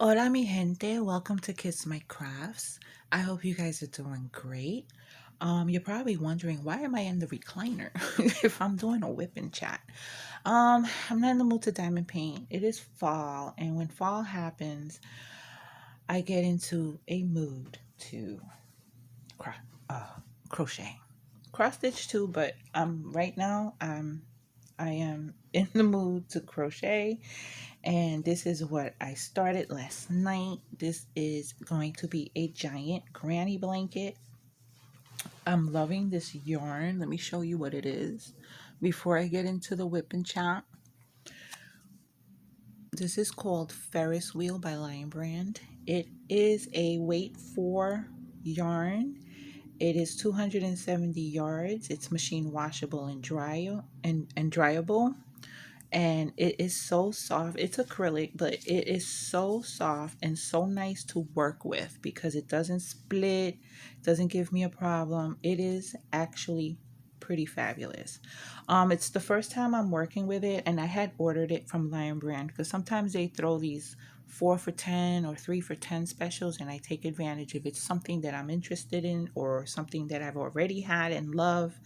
Hola, mi gente. Welcome to Kiss My Crafts. I hope you guys are doing great. You're probably wondering why am I in the recliner if I'm doing a whip and chat. I'm not in the mood to diamond paint. It is fall, and when fall happens, I get into a mood to cro- crochet, cross stitch too. But right now I am in the mood to crochet, and this is what I started last night. This is going to be a giant granny blanket. I'm loving this yarn. Let me show you what it is before I get into the whip and chop. This is called Ferris Wheel by Lion Brand. It is a weight 4 yarn. It is 270 yards. It's machine washable and dryable. And it is so soft. It's acrylic, but it is so soft and so nice to work with because it doesn't split, doesn't give me a problem. It is actually pretty fabulous. It's the first time I'm working with it, and I had ordered it from Lion Brand because sometimes they throw these 4 for 10 or 3 for 10 specials, and I take advantage if it's something that I'm interested in or something that I've already had and love.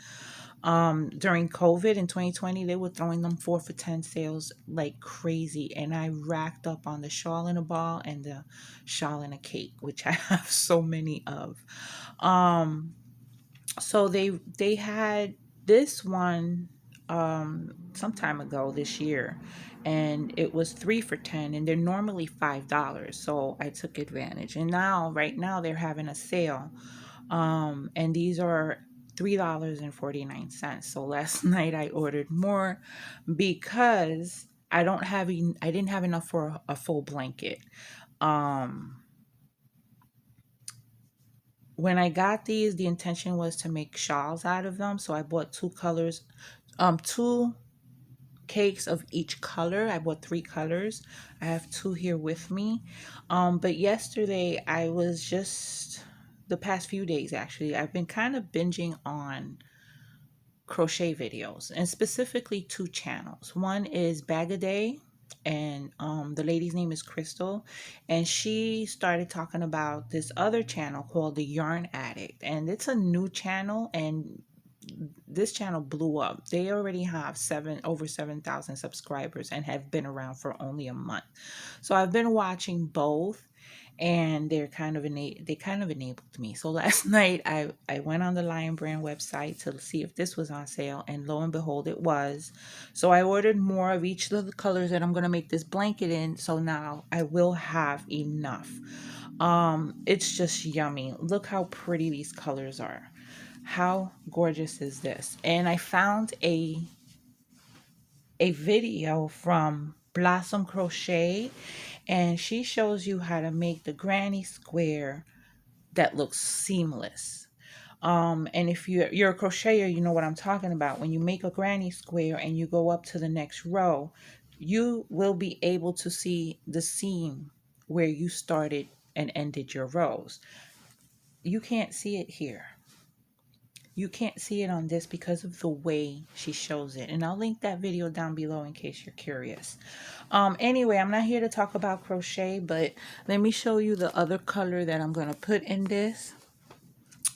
During COVID in 2020, they were throwing them 4 for 10 sales like crazy, and I racked up on the shawl in a ball and the shawl in a cake, which I have so many of. Um, so they had this one some time ago this year, and it was 3 for 10, and they're normally $5, so I took advantage. And now right now they're having a sale, and these are $3.49. So last night I ordered more because I didn't have enough for a full blanket. Um, when I got these, the intention was to make shawls out of them. So I bought two colors, two cakes of each color. I bought 3 colors. I have 2 here with me. But yesterday I was just the past few days actually, I've been kind of binging on crochet videos, and specifically 2 channels. One is Bag a Day, and the lady's name is Crystal, and she started talking about this other channel called the Yarn Addict, and it's a new channel, and this channel blew up. They already have over 7,000 subscribers and have been around for only a month. So I've been watching both, and they kind of enabled me. So last night I went on the Lion Brand website to see if this was on sale, and lo and behold it was. So I ordered more of each of the colors that I'm going to make this blanket in, so now I will have enough. It's just yummy. Look how pretty these colors are. How gorgeous is this? And I found a video from Blossom Crochet, and she shows you how to make the granny square that looks seamless. And if you're a crocheter, you know what I'm talking about. When you make a granny square and you go up to the next row, you will be able to see the seam where you started and ended your rows. You can't see it here. You can't see it on this because of the way she shows it. And I'll link that video down below in case you're curious. Anyway, I'm not here to talk about crochet, but let me show you the other color that I'm going to put in this.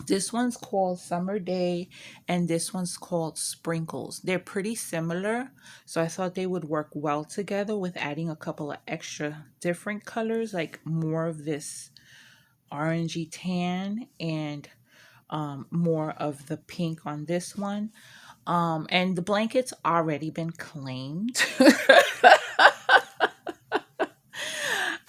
This one's called Summer Day, and this one's called Sprinkles. They're pretty similar, so I thought they would work well together with adding a couple of extra different colors, like more of this orangey tan and more of the pink on this one. And the blanket's already been claimed.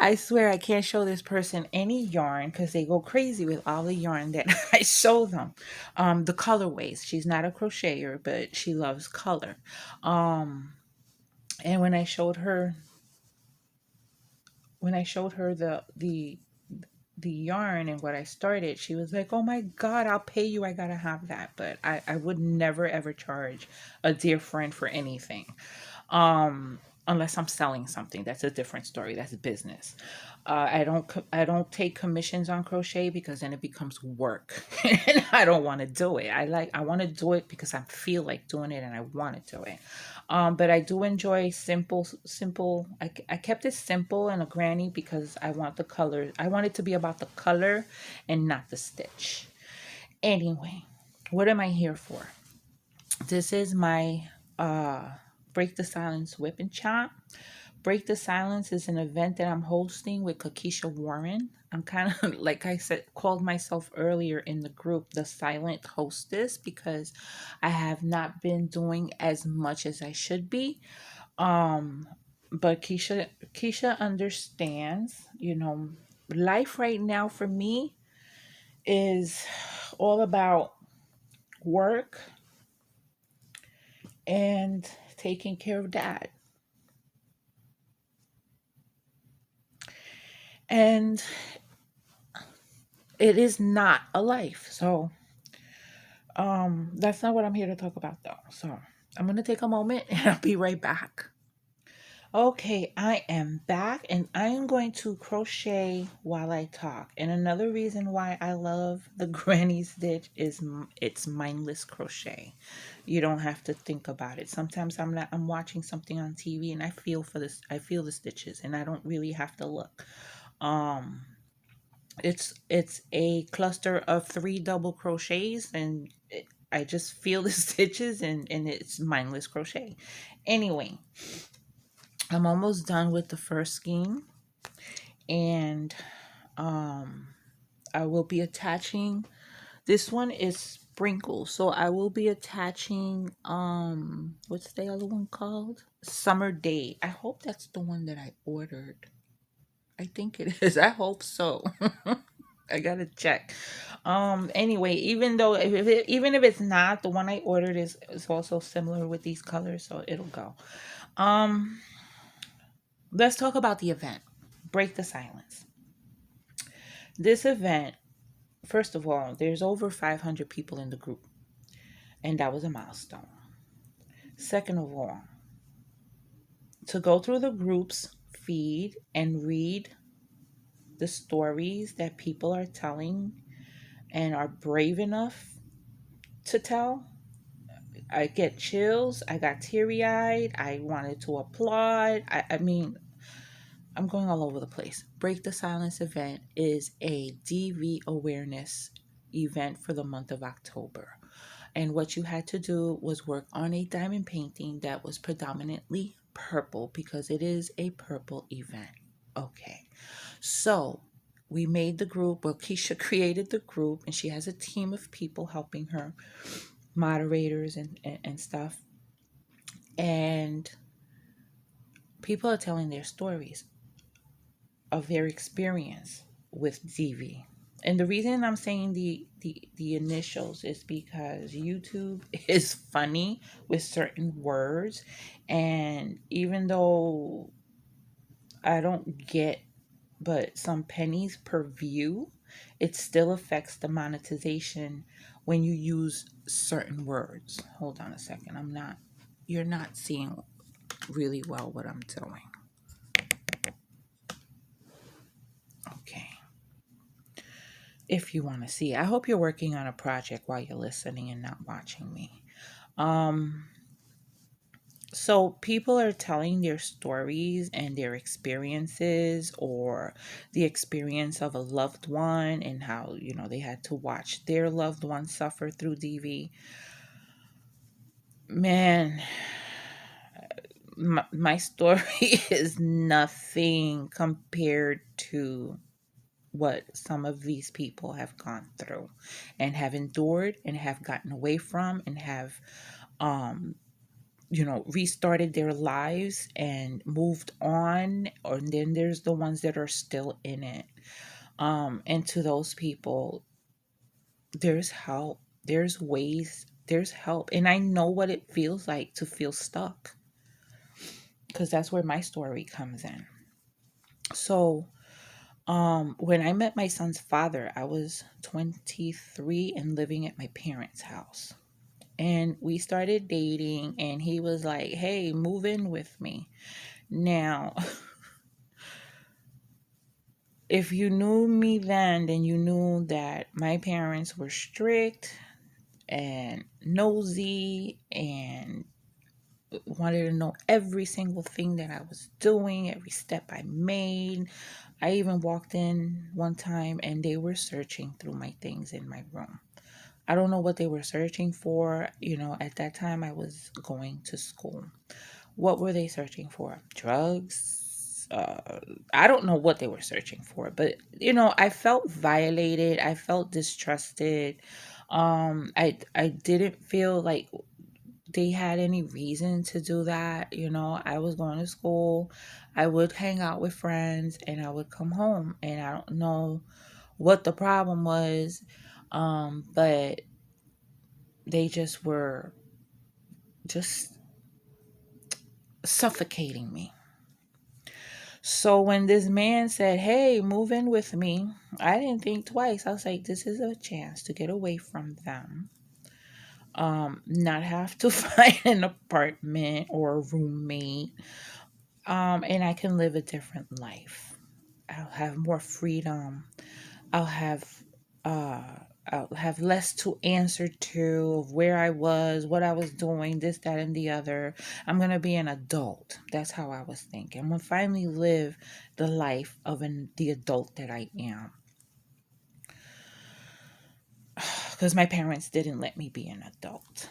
I swear I can't show this person any yarn because they go crazy with all the yarn that I show them. The colorways. She's not a crocheter, but she loves color. And when I showed her the yarn and what I started, she was like, "Oh my God, I'll pay you. I gotta have that." But I would never ever charge a dear friend for anything. unless I'm selling something. That's a different story. That's business. I don't take commissions on crochet because then it becomes work, and I don't want to do it. I want to do it because I feel like doing it and I want to do it. But I do enjoy simple. I kept it simple and a granny because I want the color. I want it to be about the color and not the stitch. Anyway, what am I here for? This is my Break the Silence Whip and Chop. Break the Silence is an event that I'm hosting with Kakisha Warren. I'm kind of, like I said, called myself earlier in the group the silent hostess because I have not been doing as much as I should be. Um, but Keisha understands, life right now for me is all about work and taking care of dad. And it is not a life. So that's not what I'm here to talk about though. So I'm gonna take a moment and I'll be right back. Okay, I am back and I am going to crochet while I talk. And another reason why I love the granny stitch is it's mindless crochet. You don't have to think about it. Sometimes I'm watching something on TV and I feel the stitches and I don't really have to look. Um it's a cluster of 3 double crochets and I just feel the stitches and it's mindless crochet. Anyway, I'm almost done with the first skein and um I will be attaching, this one is sprinkles, so I will be attaching what's the other one called? Summer Day. I hope that's the one that I ordered. I think it is. I hope so. I gotta check. Anyway, even though even if it's not, the one I ordered is also similar with these colors, so it'll go. Um, let's talk about the event. Break the silence. This event, first of all, there's over 500 people in the group, and that was a milestone. Second of all, to go through the group's feed and read the stories that people are telling and are brave enough to tell, I get chills. I got teary eyed. I wanted to applaud. I mean, I'm going all over the place. Break the Silence event is a DV awareness event for the month of October. And what you had to do was work on a diamond painting that was predominantly purple because it is a purple event. Okay. So we made the group. Well, Keisha created the group and she has a team of people helping her, moderators and stuff. And people are telling their stories of their experience with DV. And the reason I'm saying the initials is because YouTube is funny with certain words. And even though I don't get but some pennies per view, it still affects the monetization when you use certain words. Hold on a second. You're not seeing really well what I'm doing. Okay. If you want to see, I hope you're working on a project while you're listening and not watching me. Um, so people are telling their stories and their experiences or the experience of a loved one and how, they had to watch their loved one suffer through DV. Man, my story is nothing compared to what some of these people have gone through and have endured and have gotten away from and have um restarted their lives and moved on, or then there's the ones that are still in it. And to those people, there's help, there's ways, there's help, and I know what it feels like to feel stuck because that's where my story comes in. So when I met my son's father, I was 23 and living at my parents' house. and we started dating, and he was like, "Hey, move in with me." Now, if you knew me then you knew that my parents were strict and nosy and wanted to know every single thing that I was doing, every step I made. I even walked in one time and they were searching through my things in my room. I don't know what they were searching for. At that time I was going to school. What were they searching for? Drugs? I don't know what they were searching for, but I felt violated. I felt distrusted. I didn't feel like they had any reason to do that. I was going to school. I would hang out with friends and I would come home, and I don't know what the problem was. But they just were just suffocating me. So when this man said, "Hey, move in with me," I didn't think twice. I was like, this is a chance to get away from them. Not have to find an apartment or a roommate. And I can live a different life. I'll have more freedom. I'll have uh I'll have less to answer to of where I was, what I was doing, this, that, and the other. I'm gonna be an adult. That's how I was thinking. I'm gonna finally live the life of the adult that I am. Because my parents didn't let me be an adult.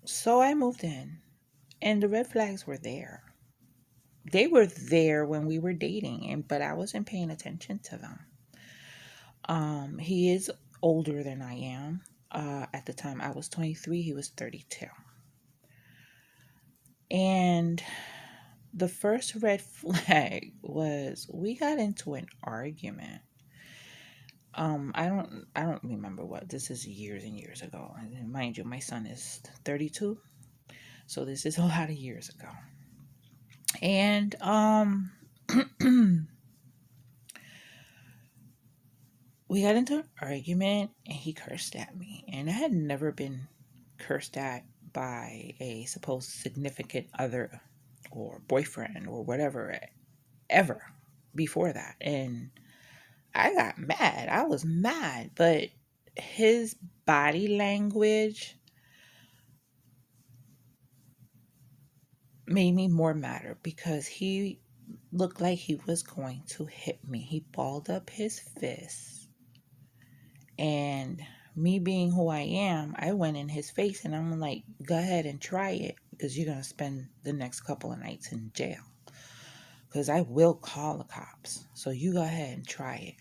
So I moved in, and the red flags were there. They were there when we were dating, but I wasn't paying attention to them. He is older than I am. At the time I was 23, he was 32. And the first red flag was we got into an argument. I don't remember what. This is years and years ago. And mind you, my son is 32, so this is a lot of years ago. And we got into an argument and he cursed at me. And I had never been cursed at by a supposed significant other or boyfriend or whatever ever before that. And I got mad. I was mad. But his body language made me more madder because he looked like he was going to hit me. He balled up his fist. And me being who I am, I went in his face and I'm like, go ahead and try it because you're going to spend the next couple of nights in jail. Because I will call the cops. So you go ahead and try it.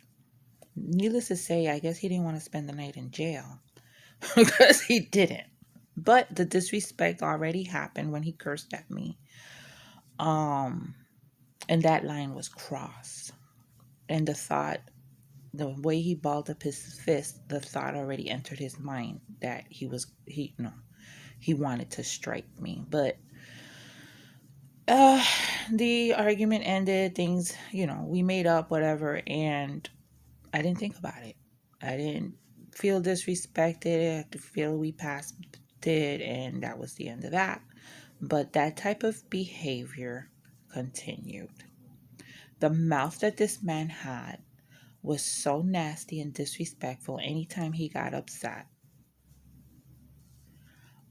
Needless to say, I guess he didn't want to spend the night in jail because he didn't. But the disrespect already happened when he cursed at me. Um, and that line was crossed. And the way he balled up his fist, the thought already entered his mind that he wanted to strike me. But uh, the argument ended. Things, we made up, whatever, and I didn't think about it. I didn't feel disrespected. I feel we passed it, and that was the end of that. But that type of behavior continued. The mouth that this man had was so nasty and disrespectful anytime he got upset.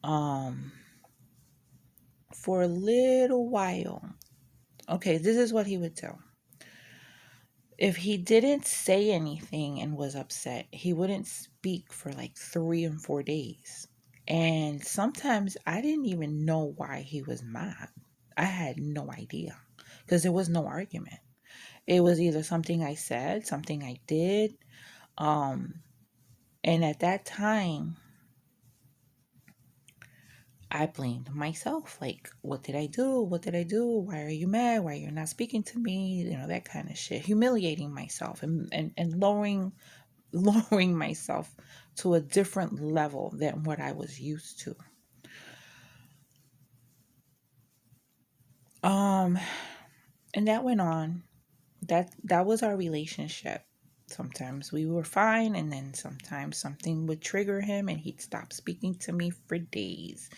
Um, for a little while, okay, this is what he would do. If he didn't say anything and was upset, he wouldn't speak for like 3 and 4 days. And sometimes I didn't even know why he was mad. I had no idea because there was no argument. It was either something I said, something I did. Um, and at that time, I blamed myself. Like, what did I do? What did I do? Why are you mad? Why you're not speaking to me? That kind of shit. Humiliating myself and lowering myself to a different level than what I was used to. Um, and that went on. That was our relationship. Sometimes we were fine, and then sometimes something would trigger him and he'd stop speaking to me for days.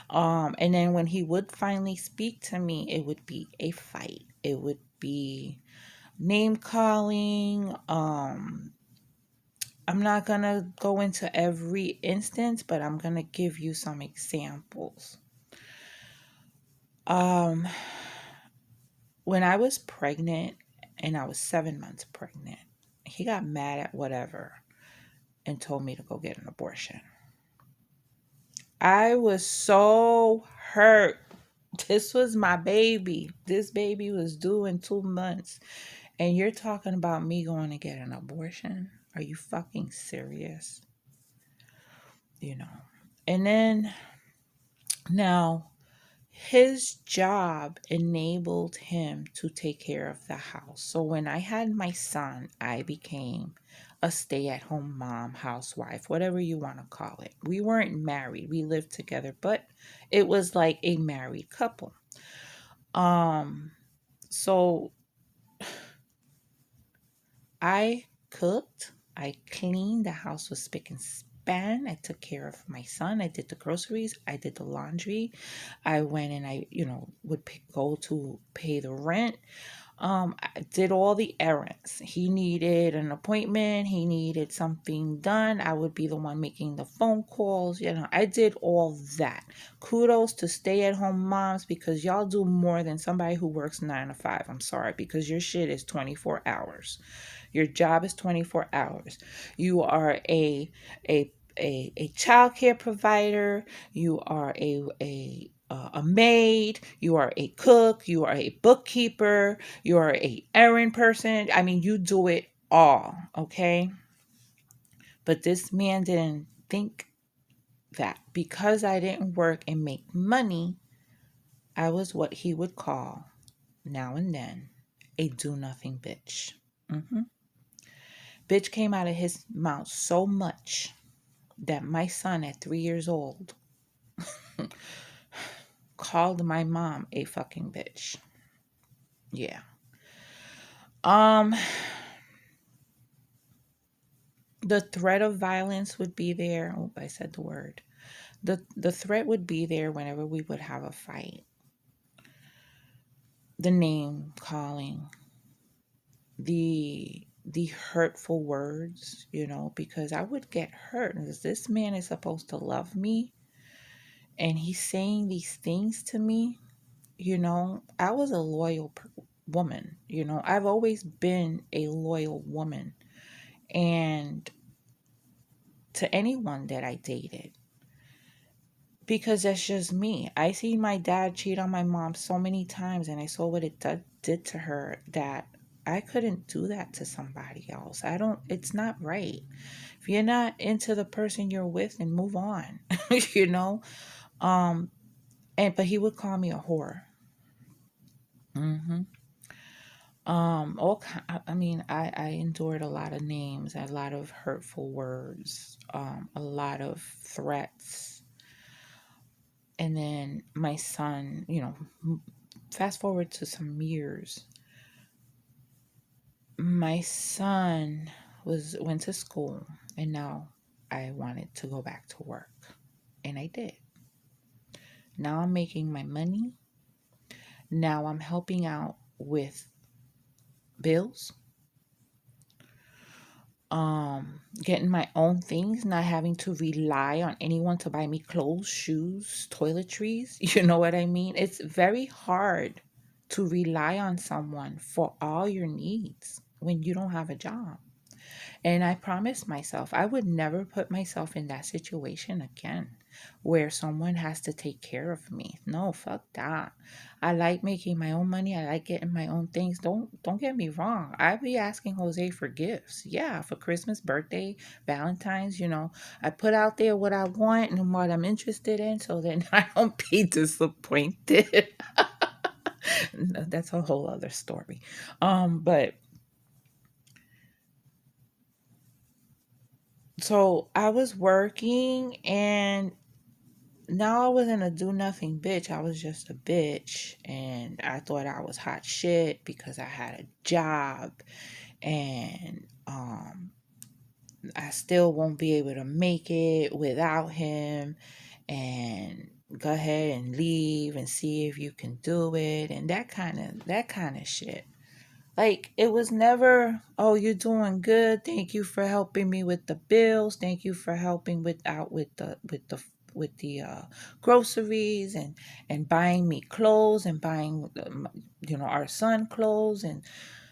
And then when he would finally speak to me, it would be a fight. It would be name calling. I'm not gonna go into every instance, but I'm gonna give you some examples. Um, when I was pregnant and I was 7 months pregnant, he got mad at whatever and told me to go get an abortion. I was so hurt. This was my baby. This baby was due in 2 months. And you're talking about me going to get an abortion? Are you fucking serious? You know. And then now his job enabled him to take care of the house. So when I had my son, I became a stay-at-home mom, housewife, whatever you want to call it. We weren't married. We lived together, but it was like a married couple. So I cooked, I cleaned, the house was spick and span. I took care of my son. I did the groceries. I did the laundry. I went and would go to pay the rent. I did all the errands. He needed an appointment. He needed something done. I would be the one making the phone calls. I did all that. Kudos to stay-at-home moms, because y'all do more than somebody who works 9 to 5. I'm sorry, because your shit is 24 hours. Your job is 24 hours. You are a child care provider. You are a maid. You are a cook. You are a bookkeeper. You are a errand person. I mean, you do it all, okay? But this man didn't think that because I didn't work and make money, I was what he would call, now and then, a do-nothing bitch. Bitch came out of his mouth so much that my son at 3 years old called my mom a fucking bitch. Yeah. The threat of violence would be there. Oh, I said the word. The threat would be there whenever we would have a fight. The name calling, the hurtful words, because I would get hurt. Because this man is supposed to love me, and he's saying these things to me. I was a loyal woman. I've always been a loyal woman. And to anyone that I dated, because that's just me. I see my dad cheat on my mom so many times, and I saw what it did to her, that I couldn't do that to somebody else. It's not right. If you're not into the person you're with, then move on. But he would call me a whore. I endured a lot of names, a lot of hurtful words, a lot of threats. And then my son, fast forward to some years, my son went to school, and now I wanted to go back to work, and I did. Now I'm making my money. Now I'm helping out with bills, getting my own things, not having to rely on anyone to buy me clothes, shoes, toiletries. You know what I mean? It's very hard to rely on someone for all your needs when you don't have a job. And I promised myself I would never put myself in that situation again, where someone has to take care of me. No, fuck that. I like making my own money. I like getting my own things. Don't get me wrong. I be asking Jose for gifts. Yeah, for Christmas, birthday, Valentine's, I put out there what I want and what I'm interested in, so then I don't be disappointed. That's a whole other story. But so I was working, and now I wasn't a do nothing bitch. I was just a bitch, and I thought I was hot shit because I had a job, and Um, I still won't be able to make it without him, and go ahead and leave and see if you can do it, and that kind of shit. Like, it was never, oh, you're doing good. Thank you for helping me with the bills. Thank you for helping with the groceries, and buying me clothes, and buying our son clothes, and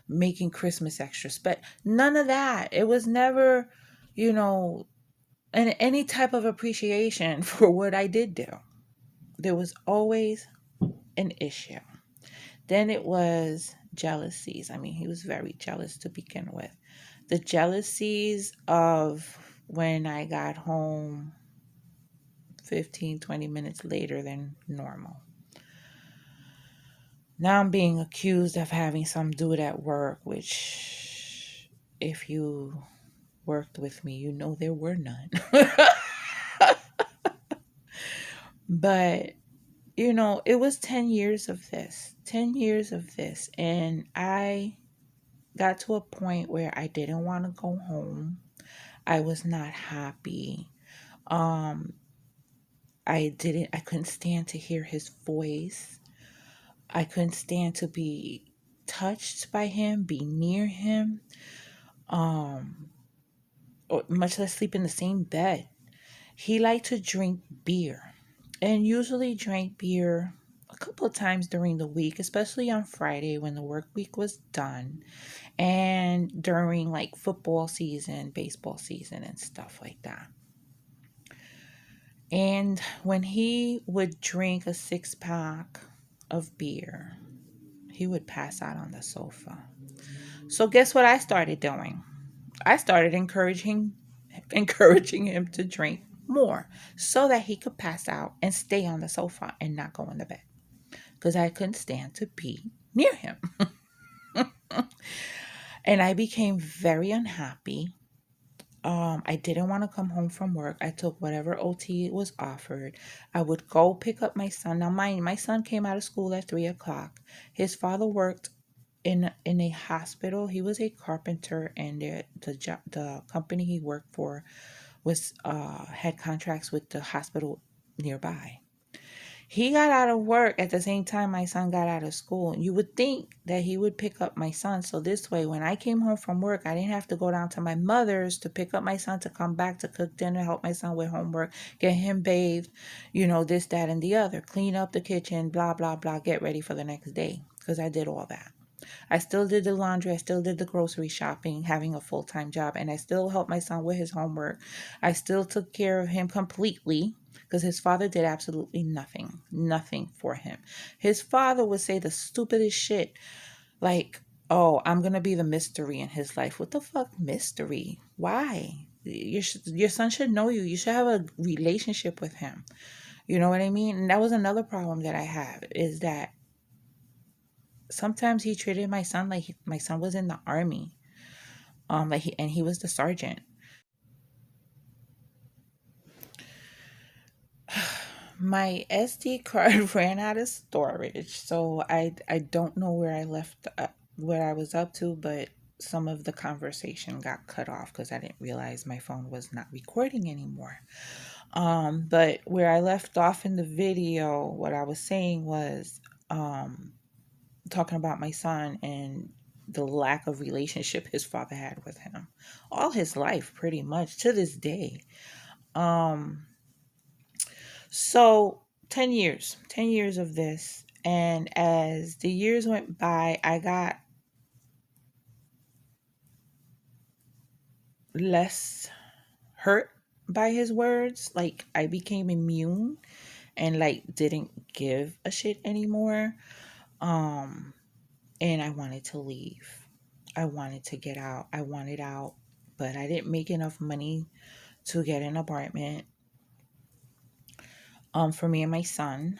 making Christmas extra special. None of that. It was never, you know, any type of appreciation for what I did do. There was always an issue. Then it was jealousies. I mean, he was very jealous to begin with. The jealousies of when I got home 15, 20 minutes later than normal. Now I'm being accused of having some dude at work, which, if you worked with me, you know there were none. But, it was 10 years of this, 10 years of this. And I got to a point where I didn't want to go home. I was not happy. Um, I couldn't stand to hear his voice. I couldn't stand to be touched by him, be near him, um, or much less sleep in the same bed. He liked to drink beer, and usually drank beer a couple of times during the week, especially on Friday when the work week was done, and during like football season, baseball season, and stuff like that. And when he would drink a 6 pack of beer, he would pass out on the sofa. So guess what I started doing? I started encouraging him to drink more so that he could pass out and stay on the sofa and not go in the bed, because I couldn't stand to be near him. And I became very unhappy. I didn't want to come home from work. I took whatever OT was offered. I would go pick up my son. Now, my son came out of school at 3 o'clock. His father worked in a hospital. He was a carpenter, and the company he worked for was had contracts with the hospital nearby. He got out of work at the same time my son got out of school. You would think that he would pick up my son. So this way, when I came home from work, I didn't have to go down to my mother's to pick up my son, to come back to cook dinner, help my son with homework, get him bathed, this, that, and the other, clean up the kitchen, blah, blah, blah, get ready for the next day. Because I did all that. I still did the laundry. I still did the grocery shopping, having a full-time job, and I still helped my son with his homework. I still took care of him completely, because his father did absolutely nothing for him. His father would say the stupidest shit, like, oh, I'm going to be the mystery in his life. What the fuck mystery? Why? Your son should know you. You should have a relationship with him. You know what I mean? And that was another problem that I have, is that sometimes he treated my son like my son was in the army. And he was the sergeant. My SD card ran out of storage, so I don't know where I was up to, but some of the conversation got cut off because I didn't realize my phone was not recording anymore. But where I left off in the video, what I was saying was, talking about my son and the lack of relationship his father had with him all his life, pretty much to this day. Um, so 10 years of this. And as the years went by, I got less hurt by his words. Like, I became immune and like didn't give a shit anymore. Um, and I wanted to leave. I wanted to get out. I wanted out, but I didn't make enough money to get an apartment for me and my son.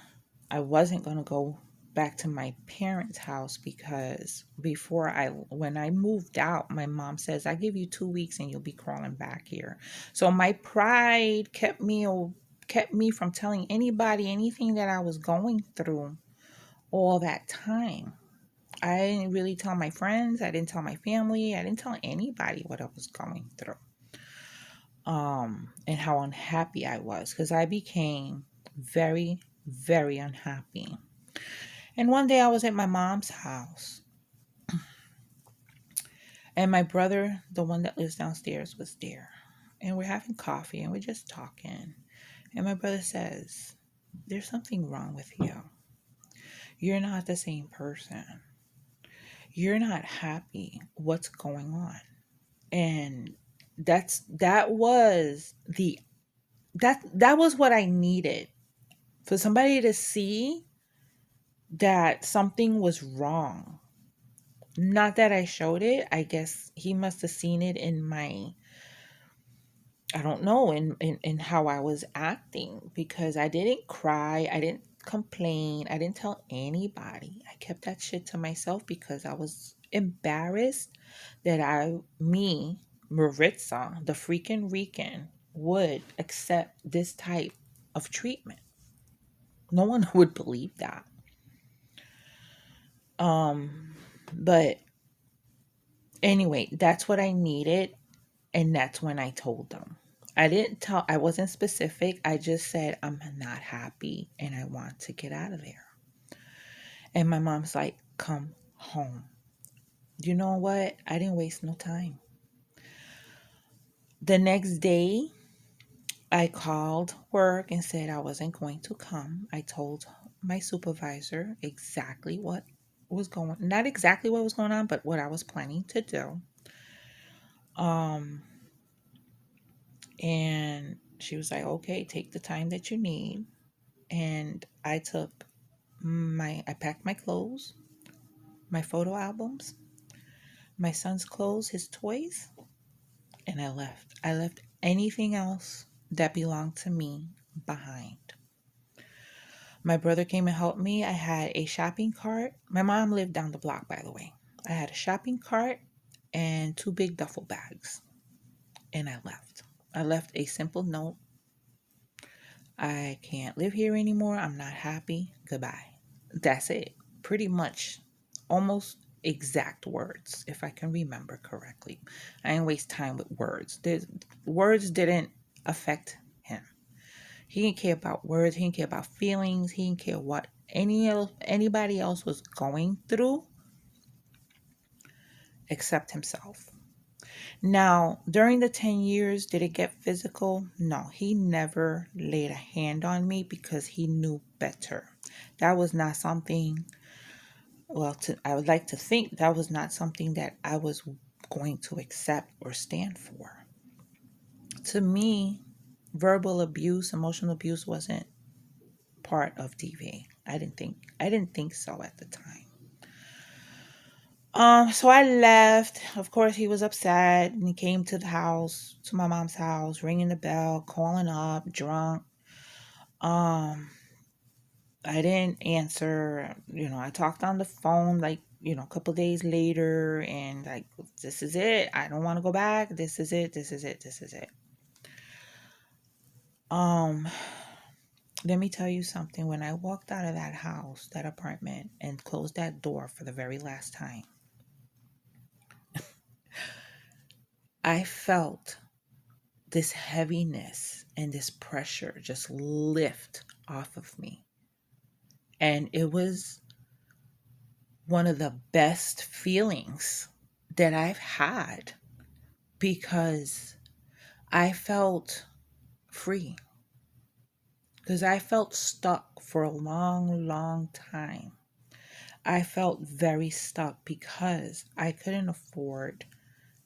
I wasn't going to go back to my parents' house because when I moved out, my mom says, I give you 2 weeks and you'll be crawling back here. So my pride kept me from telling anybody anything that I was going through all that time. I didn't really tell my friends. I didn't tell my family. I didn't tell anybody what I was going through. And how unhappy I was, because I became very, very unhappy. And one day I was at my mom's house, and my brother, the one that lives downstairs, was there. And we're having coffee and we're just talking. And my brother says, "There's something wrong with you. You're not the same person. You're not happy. What's going on?" And that was that was what I needed, for somebody to see that something was wrong. Not that I showed it. I guess he must have seen it in my, I don't know, in how I was acting, because I didn't cry. I didn't complain. I didn't tell anybody. I kept that shit to myself because I was embarrassed that Maritza, the freaking Rican, would accept this type of treatment. No one would believe that. But anyway, that's what I needed. And that's when I told them. I wasn't specific. I just said, I'm not happy and I want to get out of there. And my mom's like, come home. You know what? I didn't waste no time. The next day, I called work and said I wasn't going to come. I told my supervisor exactly what was going, not exactly what was going on, but what I was planning to do. Um, and she was like, okay, take the time that you need. And I packed my clothes, my photo albums, my son's clothes, his toys, and I left. I left anything else that belonged to me behind. My brother came and helped me. I had a shopping cart. My mom lived down the block, by the way. I had a shopping cart and two big duffel bags, and I left. I left a simple note. I can't live here anymore. I'm not happy. Goodbye. That's it. Pretty much almost exact words, if I can remember correctly. I didn't waste time with words. Words didn't affect him. He didn't care about words. He didn't care about feelings. He didn't care what anybody else was going through except himself. Now, during the 10 years, did it get physical? No, he never laid a hand on me because he knew better. That was not something, I would like to think that was not something that I was going to accept or stand for. To me, verbal abuse, emotional abuse wasn't part of DV. I didn't think so at the time. So I left. Of course, he was upset and he came to the house, to my mom's house, ringing the bell, calling up, drunk. Um, I didn't answer. I talked on the phone like, a couple days later, and like, this is it. I don't want to go back. This is it. This is it. This is it. Um, Let me tell you something. When I walked out of that house, that apartment, and closed that door for the very last time, I felt this heaviness and this pressure just lift off of me. And it was one of the best feelings that I've had, because I felt free. Because I felt stuck for a long, long time. I felt very stuck because I couldn't afford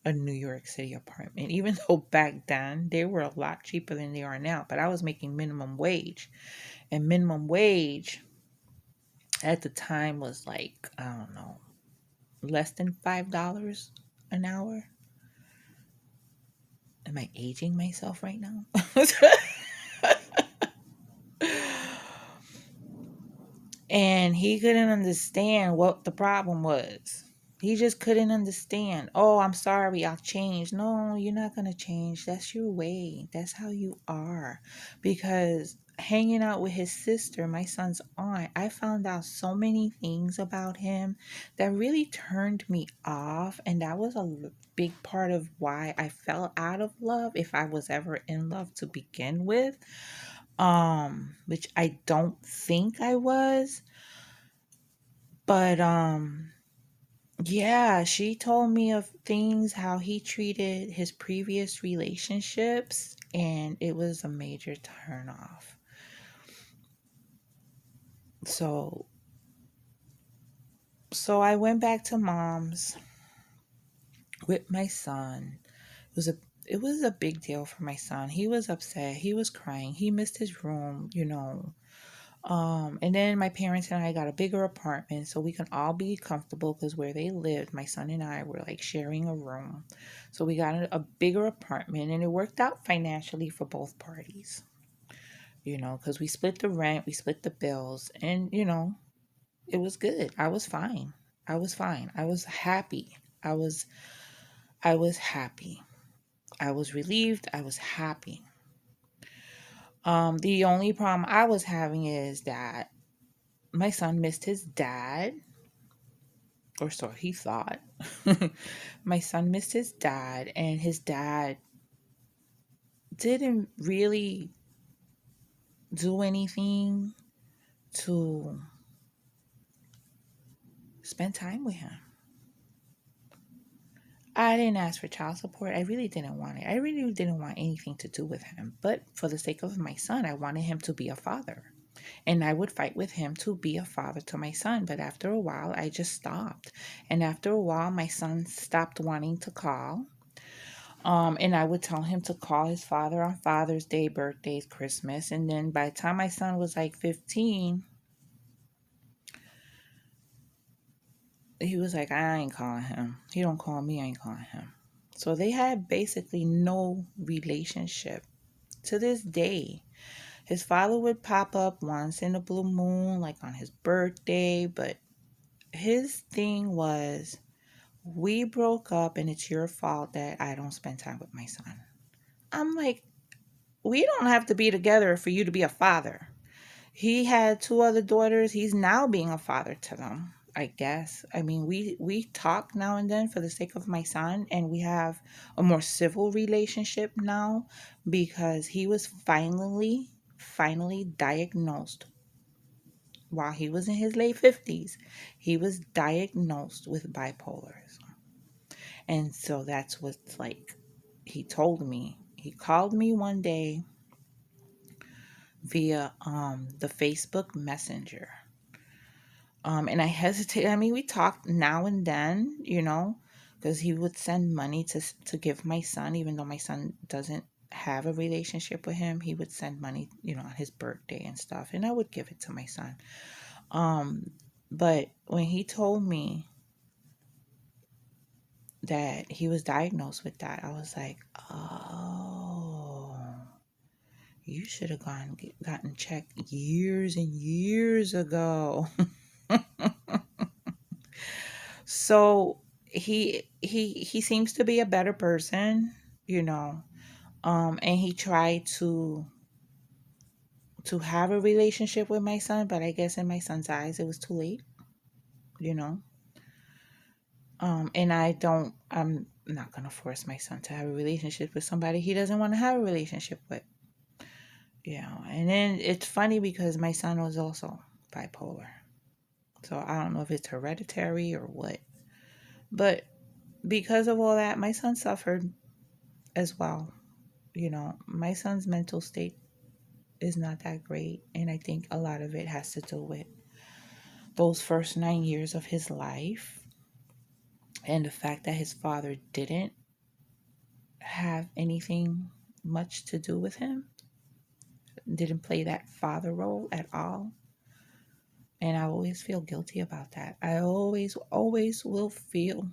a New York City apartment, even though back then they were a lot cheaper than they are now. But I was making minimum wage, and minimum wage at the time was like, I don't know, less than $5 an hour. Am I aging myself right now? And he couldn't understand what the problem was. He just couldn't understand. Oh, I'm sorry, I've changed. No, you're not going to change. That's your way. That's how you are. Because hanging out with his sister, my son's aunt, I found out so many things about him that really turned me off. And that was a big part of why I fell out of love, if I was ever in love to begin with. Which I don't think I was. But yeah, she told me of things how he treated his previous relationships, and it was a major turn off. So I went back to mom's with my son. It was a it was a big deal for my son. He was upset. He was crying. He missed his room. And then my parents and I got a bigger apartment so we can all be comfortable, because where they lived, my son and I were like sharing a room. So we got a bigger apartment, and it worked out financially for both parties, because we split the rent, we split the bills, and it was good. I was fine. I was fine. I was happy. I was happy. I was relieved. I was happy. The only problem I was having is that my son missed his dad, or so he thought. My son missed his dad, and his dad didn't really do anything to spend time with him. I didn't ask for child support. I really didn't want it. I really didn't want anything to do with him. But for the sake of my son, I wanted him to be a father. And I would fight with him to be a father to my son. But after a while, I just stopped. And after a while, my son stopped wanting to call. And I would tell him to call his father on Father's Day, birthdays, Christmas. And then by the time my son was like 15, he was like, I ain't calling him. He don't call me, I ain't calling him. So they had basically no relationship to this day. His father would pop up once in a blue moon, like on his birthday, but his thing was, we broke up and it's your fault that I don't spend time with my son. I'm like, we don't have to be together for you to be a father. He had two other daughters. He's now being a father to them, I guess. I mean, we talk now and then for the sake of my son, and we have a more civil relationship now, because he was finally diagnosed while he was in his late 50s. He was diagnosed with bipolarism. And so that's what's like, he told me. He called me one day via the Facebook Messenger. And I hesitated. I mean, we talked now and then, because he would send money to give my son, even though my son doesn't have a relationship with him. He would send money, on his birthday and stuff, and I would give it to my son. But when he told me that he was diagnosed with that, I was like, oh, you should have gotten checked years and years ago. So he seems to be a better person, and he tried to have a relationship with my son, but I guess in my son's eyes it was too late, you know. And I'm not gonna force my son to have a relationship with somebody he doesn't want to have a relationship with. And then it's funny because my son was also bipolar. So I don't know if it's hereditary or what. But because of all that, my son suffered as well. My son's mental state is not that great. And I think a lot of it has to do with those first 9 years of his life, and the fact that his father didn't have anything much to do with him, didn't play that father role at all. And I always feel guilty about that. I always will feel.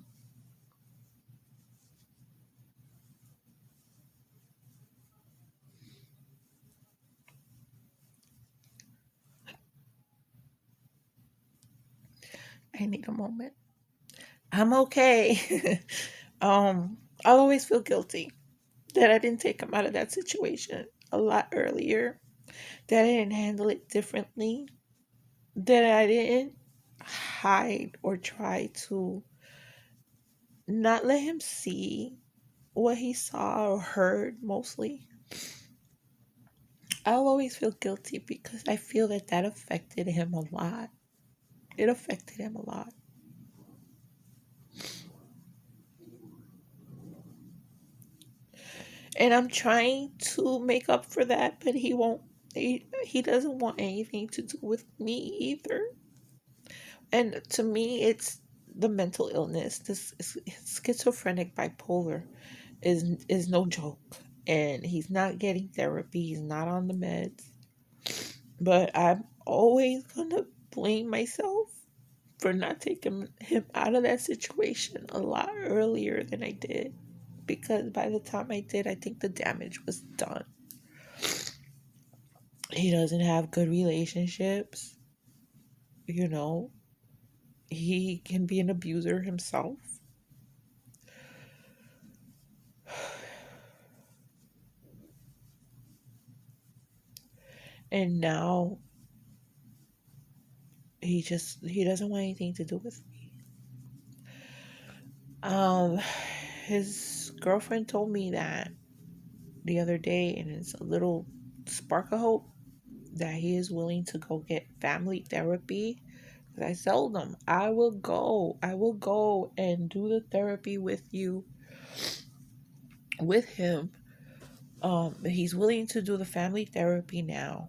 I need a moment. I'm okay. I always feel guilty that I didn't take him out of that situation a lot earlier. that I didn't handle it differently, that I didn't hide or try to not let him see what he saw or heard mostly. I'll always feel guilty because I feel that that affected him a lot. It affected him a lot. And I'm trying to make up for that, but he won't. He doesn't want anything to do with me either. And to me, it's the mental illness. This schizophrenic bipolar is no joke. And he's not getting therapy. He's not on the meds. But I'm always gonna blame myself for not taking him out of that situation a lot earlier than I did. Because by the time I did, I think the damage was done. He doesn't have good relationships. You know, he can be an abuser himself. And now he doesn't want anything to do with me. Um his girlfriend told me that the other day, and it's a little spark of hope that he is willing to go get family therapy. I told him, I will go and do the therapy with you, with him. He's willing to do the family therapy now,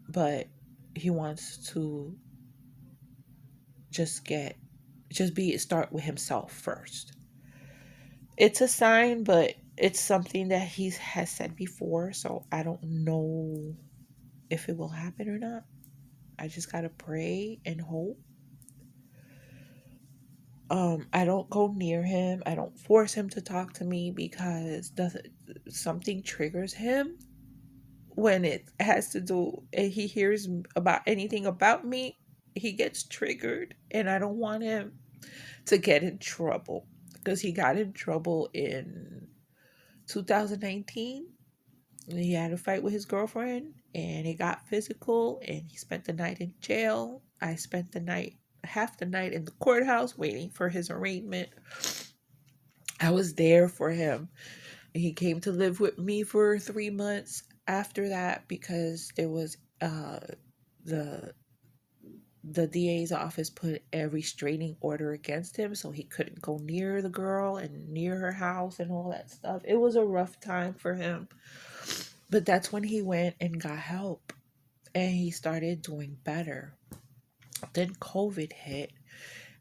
but he wants to just get, just be, start with himself first. It's a sign, but it's something that he has said before, so I don't know if it will happen or not. I just gotta pray and hope. I don't go near him. I don't force him to talk to me because something triggers him when it has to do, and he hears about anything about me, he gets triggered, and I don't want him to get in trouble because he got in trouble in 2019. He had a fight with his girlfriend and it got physical, and he spent the night in jail. I spent the night, half the night in the courthouse waiting for his arraignment. I was there for him. He came to live with me for 3 months after that because there was the the DA's office put a restraining order against him, so he couldn't go near the girl and near her house and all that stuff. It was a rough time for him. But that's when he went and got help and he started doing better. Then COVID hit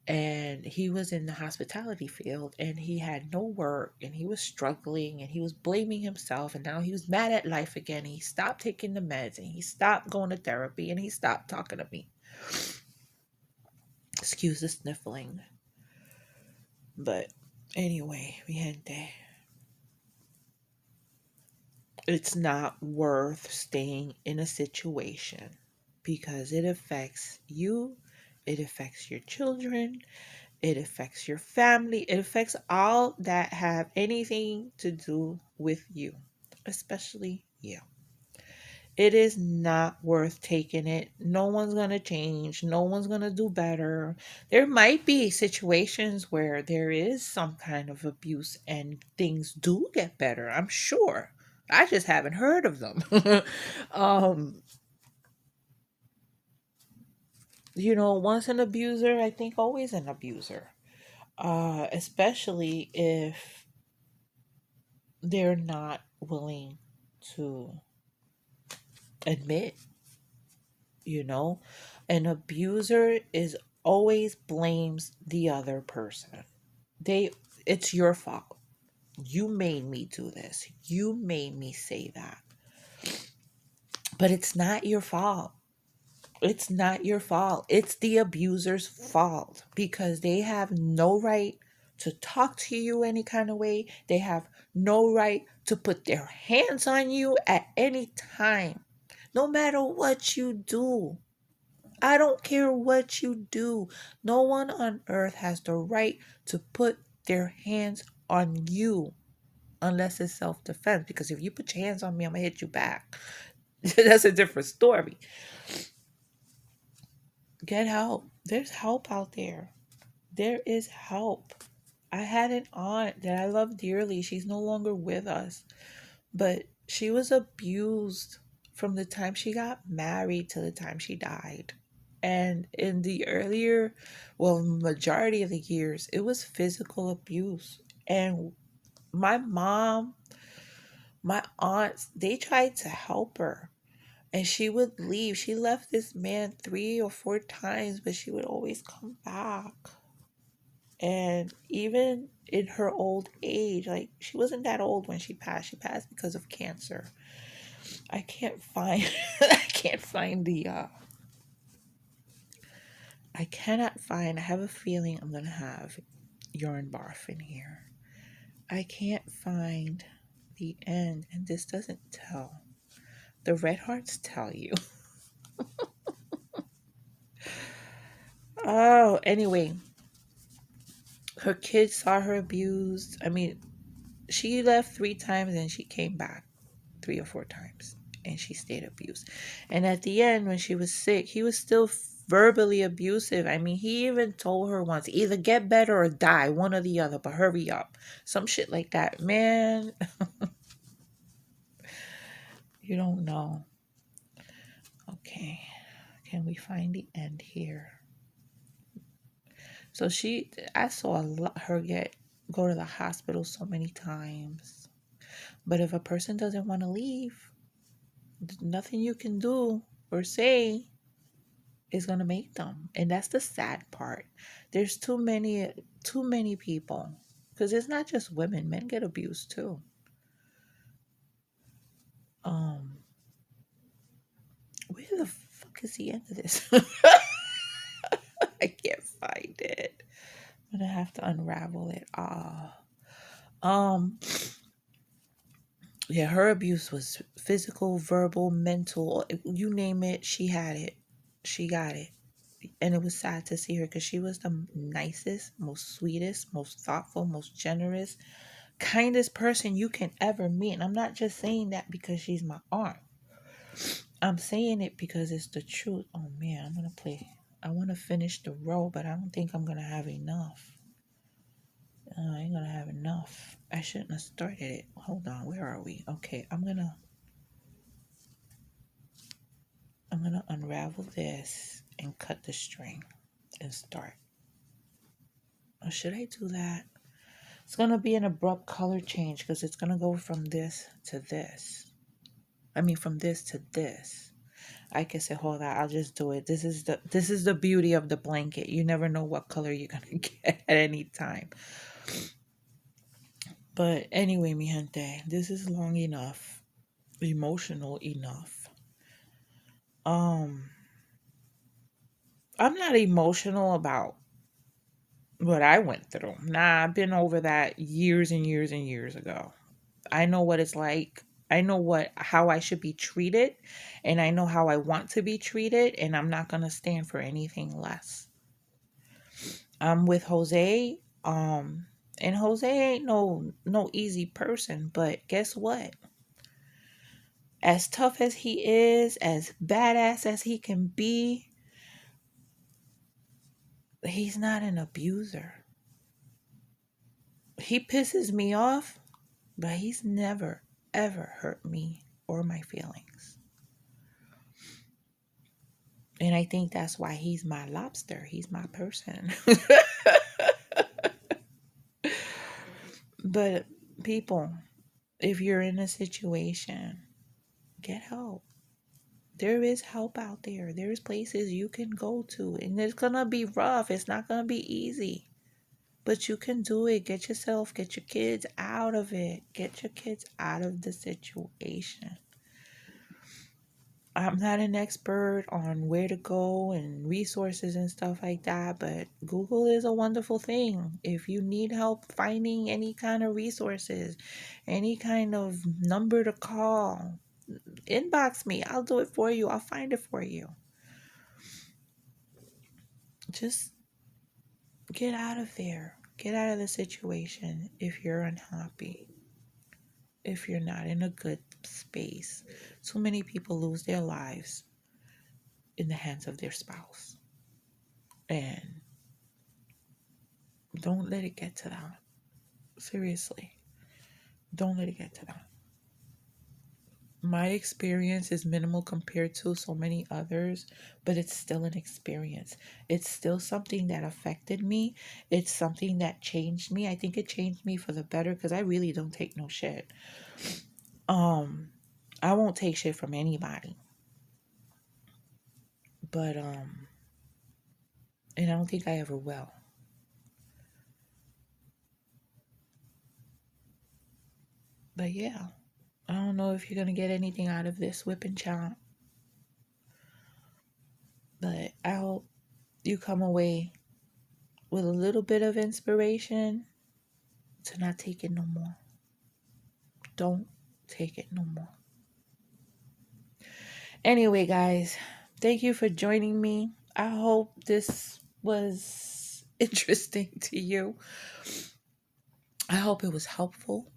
and he was in the hospitality field and he had no work and he was struggling and he was blaming himself, and now he was mad at life again. He stopped taking the meds and he stopped going to therapy and he stopped talking to me. Excuse the sniffling. But anyway, mi gente, it's not worth staying in a situation because it affects you, it affects your children, it affects your family, it affects all that have anything to do with you, especially you. It is not worth taking it. No one's going to change. No one's going to do better. There might be situations where there is some kind of abuse and things do get better. I'm sure. I just haven't heard of them. um, once an abuser, I think always an abuser. Especially if they're not willing to admit, you know, an abuser is always blames the other person. They It's your fault. You made me do this. You made me say that. But it's not your fault. It's not your fault. It's the abuser's fault because they have no right to talk to you any kind of way. They have no right to put their hands on you at any time, no matter what you do. I don't care what you do. No one on earth has the right to put their hands on you unless it's self defense. Because if you put your hands on me, I'm going to hit you back. That's a different story. Get help. There's help out there. There is help. I had an aunt that I love dearly. She's no longer with us, but she was abused from the time she got married to the time she died. And in the earlier, well, majority of the years, it was physical abuse. And my mom, my aunts, they tried to help her. And she would leave. She left this man 3 or 4 times, but she would always come back. And even in her old age, like she wasn't that old when she passed. She passed because of cancer. I can't find I can't find the I cannot find, I have a feeling I'm gonna have urine barf in here. I can't find the end, and this doesn't tell. The red hearts tell you. Oh, anyway, her kids saw her abused. I mean, she left 3 times and she came back 3 or 4 times, and she stayed abused. And at the end, when she was sick, he was still verbally abusive. I mean, he even told her once, either get better or die, one or the other, but hurry up. Some shit like that. Man, you don't know. Okay, can we find the end here? So I saw her go to the hospital so many times. But if a person doesn't want to leave, there's nothing you can do or say is going to make them. And that's the sad part. There's too many people, because it's not just women, men get abused too. um where the fuck is the end of this? I can't find it. I'm gonna have to unravel it. Um yeah, her abuse was physical, verbal, mental, you name it, she had it. She got it. And it was sad to see her, because she was the nicest, most sweetest, most thoughtful, most generous, kindest person you can ever meet. And I'm not just saying that because she's my aunt. I'm saying it because it's the truth. Oh man, I want to finish the row, but I don't think I'm going to have enough. I ain't going to have enough. I shouldn't have started it. Hold on, where are we? Okay, I'm going to unravel this and cut the string and start. Or should I do that? It's going to be an abrupt color change, because it's going to go from this to this. I mean, from this to this. I can say, hold on, I'll just do it. This is the beauty of the blanket. You never know what color you're gonna get at any time. But anyway, mi gente, this is long enough, emotional enough. Um, I'm not emotional about what I went through. Nah, I've been over that years and years and years ago. I know what it's like. I know how I should be treated, and I know how I want to be treated, and I'm not gonna stand for anything less. I'm with Jose. And Jose ain't no easy person, but guess what? As tough as he is, as badass as he can be, he's not an abuser. He pisses me off, but he's never ever hurt me or my feelings. And I think that's why he's my lobster. He's my person. But people, if you're in a situation, get help. There is help out there. There's places you can go to, and it's gonna be rough. It's not gonna be easy, but you can do it. Get your kids out of it. Get your kids out of the situation. I'm not an expert on where to go and resources and stuff like that, but Google is a wonderful thing. If you need help finding any kind of resources, any kind of number to call, inbox me. I'll do it for you. I'll find it for you. Just get out of there. Get out of the situation if you're unhappy, if you're not in a good space. Too many people lose their lives in the hands of their spouse. And don't let it get to that. Seriously. Don't let it get to that. My experience is minimal compared to so many others, but it's still an experience. It's still something that affected me. It's something that changed me. I think it changed me for the better because I really don't take no shit. I won't take shit from anybody. But and I don't think I ever will. But yeah, I don't know if you're gonna get anything out of this whipping challenge, but I hope you come away with a little bit of inspiration to not take it no more. Don't take it no more. Anyway, guys, thank you for joining me. I hope this was interesting to you. I hope it was helpful.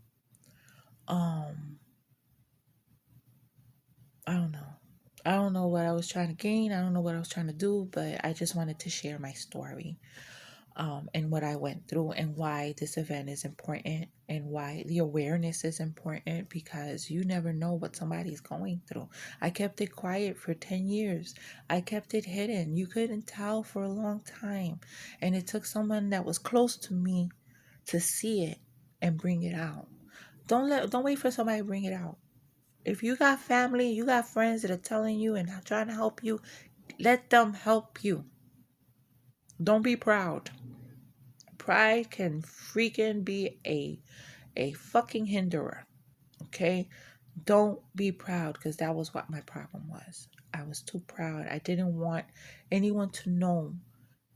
I don't know. I don't know what I was trying to gain. I don't know what I was trying to do, but I just wanted to share my story. And what I went through and why this event is important and why the awareness is important because you never know what somebody's going through. I kept it quiet for 10 years. I kept it hidden. You couldn't tell for a long time. And it took someone that was close to me to see it and bring it out. Don't wait for somebody to bring it out. If you got family, you got friends that are telling you and trying to help you, let them help you. Don't be proud. Pride can freaking be a fucking hinderer. Okay? Don't be proud because that was what my problem was. I was too proud. I didn't want anyone to know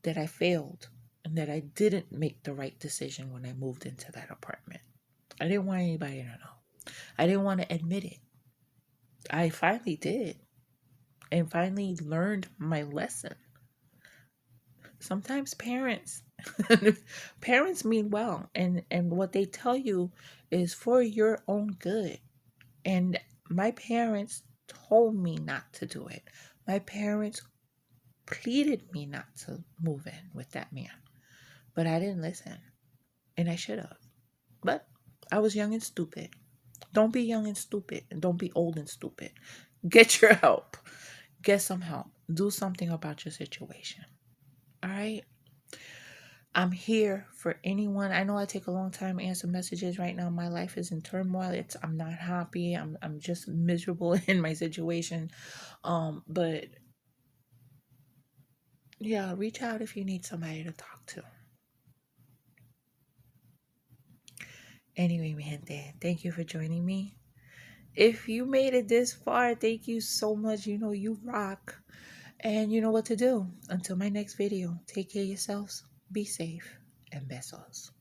that I failed and that I didn't make the right decision when I moved into that apartment. I didn't want anybody to know. I didn't want to admit it. I finally did and finally learned my lesson. Sometimes parents mean well and what they tell you is for your own good. And my parents told me not to do it. My parents pleaded me not to move in with that man. But I didn't listen. And I should have. But I was young and stupid. Don't be young and stupid. And don't be old and stupid. Get your help. Get some help. Do something about your situation. All right? I'm here for anyone. I know I take a long time to answer messages right now. My life is in turmoil. I'm not happy. I'm just miserable in my situation. But yeah, reach out if you need somebody to talk to. Anyway, mi gente, thank you for joining me. If you made it this far, thank you so much. You know you rock. And you know what to do. Until my next video, take care of yourselves, be safe, and besos.